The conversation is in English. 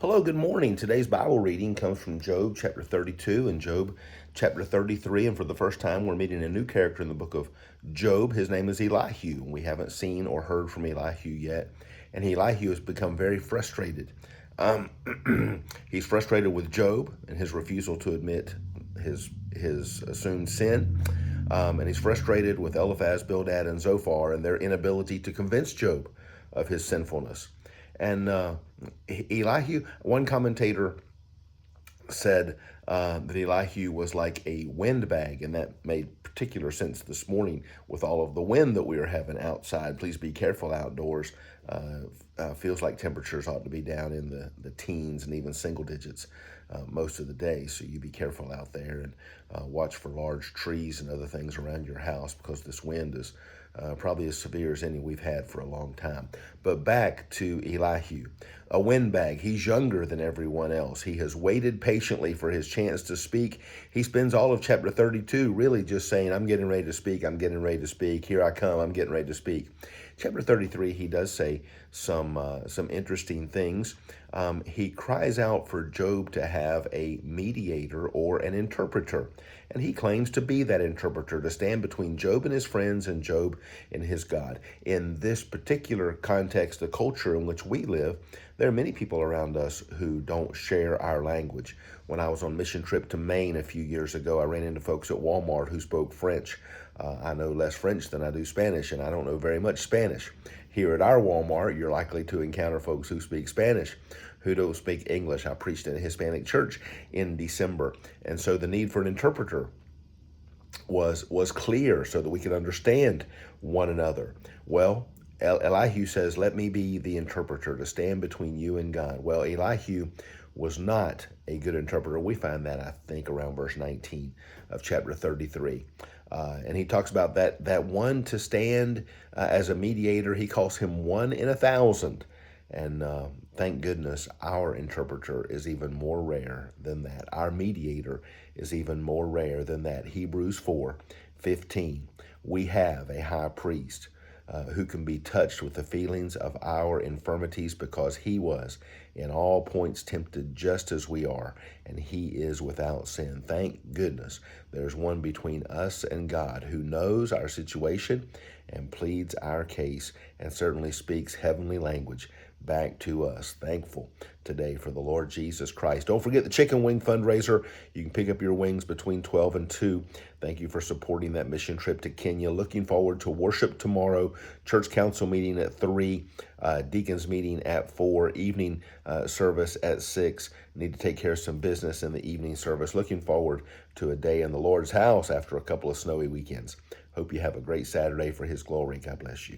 Hello, good morning. Today's Bible reading comes from Job chapter 32 and Job chapter 33. And for the first time, we're meeting a new character in the book of Job. His name is Elihu. We haven't seen or heard from Elihu yet. And Elihu has become very frustrated. He's frustrated with Job and his refusal to admit his assumed sin. And he's frustrated with Eliphaz, Bildad, and Zophar and their inability to convince Job of his sinfulness. And Elihu, one commentator said that Elihu was like a windbag, and that made particular sense this morning with all of the wind that we are having outside. Please be careful outdoors. Feels like temperatures ought to be down in the teens and even single digits most of the day, so you be careful out there and watch for large trees and other things around your house because this wind is probably as severe as any we've had for a long time. But back to Elihu, a windbag. He's younger than everyone else. He has waited patiently for his chance to speak. He spends all of chapter 32 really just saying, I'm getting ready to speak, I'm getting ready to speak, here I come, I'm getting ready to speak. Chapter 33, he does say some interesting things. He cries out for Job to have a mediator or an interpreter, and he claims to be that interpreter, to stand between Job and his friends and Job and his God. In this particular context, the culture in which we live, there are many people around us who don't share our language. When I was on mission trip to Maine a few years ago, I ran into folks at Walmart who spoke French. I know less French than I do Spanish, and I don't know very much Spanish. Here at our Walmart, you're likely to encounter folks who speak Spanish who don't speak English. I preached in a Hispanic church in December, and so the need for an interpreter was clear so that we could understand one another. Well, Elihu says, let me be the interpreter to stand between you and God. Well, Elihu was not a good interpreter. We find that, I think, around verse 19 of chapter 33. And he talks about that one to stand as a mediator. He calls him 1 in 1,000. And thank goodness our interpreter is even more rare than that. Our mediator is even more rare than that. Hebrews 4:15. We have a high priest who can be touched with the feelings of our infirmities, because he was in all points tempted just as we are, and he is without sin. Thank goodness there's one between us and God who knows our situation and pleads our case and certainly speaks heavenly language back to us. Thankful today for the Lord Jesus Christ. Don't forget the chicken wing fundraiser. You can pick up your wings between 12 and 2. Thank you for supporting that mission trip to Kenya. Looking forward to worship tomorrow, church council meeting at 3, deacons meeting at 4, evening service at 6. Need to take care of some business in the evening service. Looking forward to a day in the Lord's house after a couple of snowy weekends. Hope you have a great Saturday for His glory. God bless you.